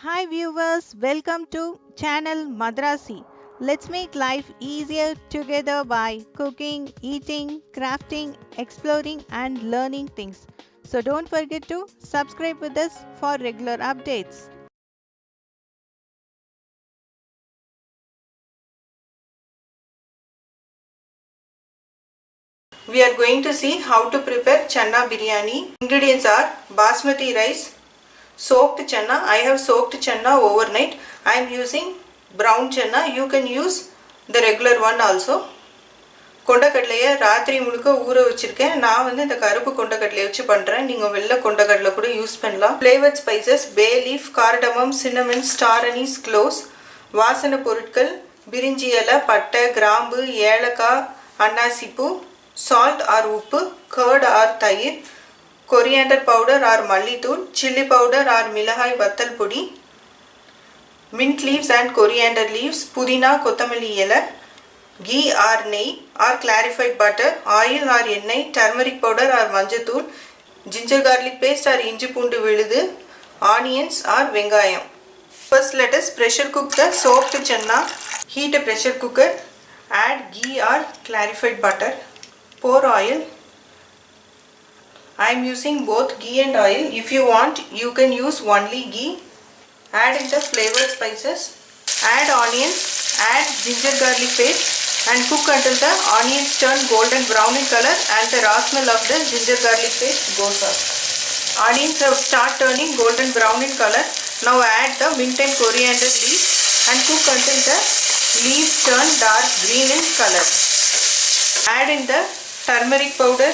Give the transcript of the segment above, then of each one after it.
Hi viewers, welcome to channel Madrasi. Let's make life easier together by cooking, eating, crafting, exploring and learning things. So don't forget to subscribe with us for regular updates. We are going to see how to prepare channa biryani. Ingredients are basmati rice, soaked channa. I have soaked channa overnight. I am using brown channa. You can use the regular one also. கொண்டக்கடலையை ராத்திரி முழுக்க ஊற வச்சிருக்கேன். நான் வந்து இந்த கருப்பு கொண்டக்கடலையை வச்சு பண்றேன். நீங்க வெள்ளை கொண்டக்கடலை கூட யூஸ் பண்ணலாம். Flavored spices, bay leaf, cardamom, cinnamon, star anise, cloves. வாசனை பொருட்கள் பிரிஞ்சி இலை, பட்டை, கிராம்பு, ஏலக்காய், அன்னாசிப்பூ, salt or உப்பு, curd or தயிர், coriander powder or மல்லித்தூள், chili powder or மிளகாய் வத்தல் பொடி, mint leaves and coriander leaves, புதினா, கொத்தமல்லி இலை, ghee or நெய் or clarified butter, oil or எண்ணெய், turmeric powder or மஞ்சத்தூள், ginger garlic paste or இஞ்சி பூண்டு விழுது, onions or வெங்காயம். First let us pressure cook the soaked channa. Heat a pressure cooker, add ghee or clarified butter, pour oil. I am using both ghee and oil. If you want, you can use only ghee. Add in the flavored spices, add onions, add ginger garlic paste and cook until the onions turn golden brown in color and the raw smell of the ginger garlic paste goes off. Onions have start turning golden brown in color. Now add the mint and coriander leaves and cook until the leaves turn dark green in color. Add in the turmeric powder,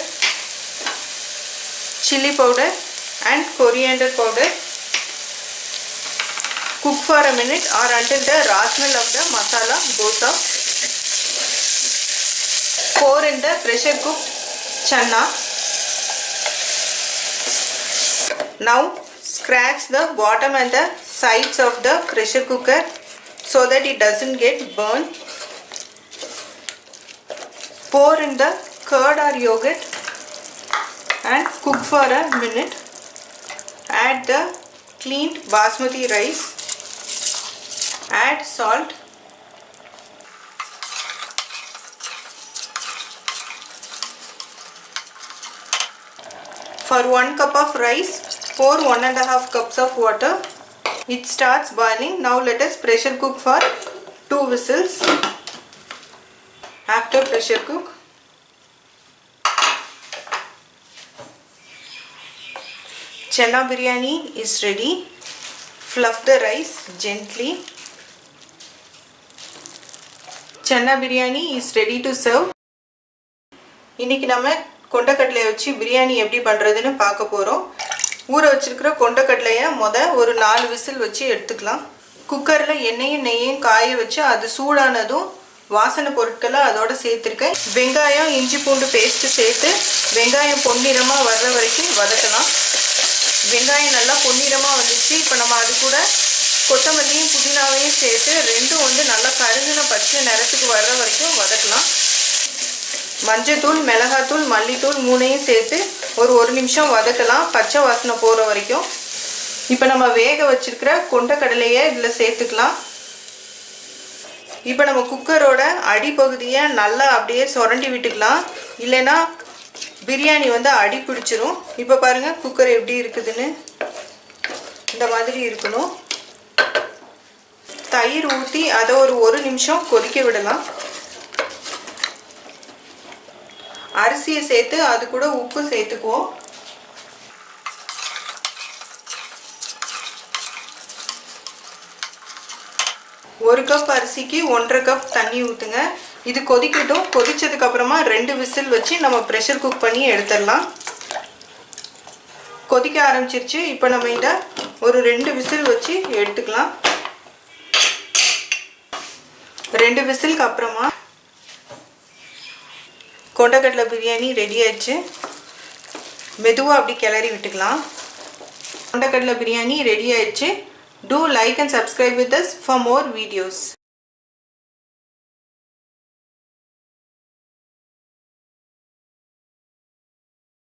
chili powder and coriander powder. Cook for a minute or until the raw smell of the masala goes off. Pour in the pressure cooked channa. Now scratch the bottom and the sides of the pressure cooker so that it doesn't get burned. Pour in the curd or yogurt and cook for a minute. Add the cleaned basmati rice. Add salt. For 1 cup of rice, pour 1.5 cups of water. It starts boiling. Now let us pressure cook for 2 whistles. After pressure cook, channa biryani is ready. Fluff the rice gently. Channa biryani is ready to serve. இன்னைக்கு நம்ம கொண்டக்கடலையை வச்சு பிரியாணி எப்படி பண்றதுன்னு பார்க்க போறோம். ஊற வச்சிருக்கிற கொண்டக்கடலையை ஒரு 4 விசில் வச்சு எடுத்துக்கலாம். குக்கர்ல எண்ணெயும் நெய்யும் காய வச்சு அது சூடானதும் வாசனை பொருட்களை அதோட சேர்த்திருக்கேன். வெங்காயம் இஞ்சி பூண்டு பேஸ்ட் சேர்த்து வெங்காயம் பொன்னிறமா வர்ற வரைக்கும் வதக்கலாம். வெங்காயம் நல்லா பொன்னிறமா வந்துச்சு. இப்போ நம்ம அது கூட கொத்தமல்லியும் புதினாவையும் சேர்த்து ரெண்டும் வந்து நல்லா கருகின பச்சை நிறத்துக்கு வர்ற வரைக்கும் வதக்கலாம். மஞ்சத்தூள், மிளகாத்தூள், மல்லித்தூள் மூணையும் சேர்த்து ஒரு 1 நிமிஷம் வதக்கலாம், பச்சை வாசனை போற வரைக்கும். இப்போ நம்ம வேக வச்சிருக்கிற கொண்டக்கடலையை இதுல சேர்த்துக்கலாம். இப்போ நம்ம குக்கரோட அடிப்பகுதியை நல்லா அப்படியே சுரண்டி விட்டுக்கலாம். இல்லைன்னா பிரியாணி வந்து அடி பிடிச்சிரும். இப்போ பாருங்க குக்கர் எப்படி இருக்குதுன்னு. இந்த மாதிரி இருக்கணும். தயிர் ஊற்றி அதை ஒரு 1 நிமிஷம் கொதிக்க விடலாம். அரிசியை சேர்த்து அது கூட உப்பு சேர்த்துக்குவோம். ஒரு கப் அரிசிக்கு 1.5 கப் தண்ணி ஊற்றுங்க. இது கொதிக்கட்டும். கொதிச்சதுக்கு அப்புறமா 2 விசில் வச்சு நம்ம ப்ரெஷர் குக் பண்ணி எடுத்துடலாம். கொதிக்க ஆரம்பிச்சிருச்சு. இப்போ நம்ம இதை ஒரு 2 விசில் வச்சு எடுத்துக்கலாம். 2 விசிலுக்கு அப்புறமா கொண்டக்கடலை பிரியாணி ரெடி ஆயிடுச்சு. மெதுவாக அப்படி கிளறி விட்டுக்கலாம். கொண்டக்கடலை பிரியாணி ரெடி ஆயிடுச்சு. Do like and subscribe with us for more videos.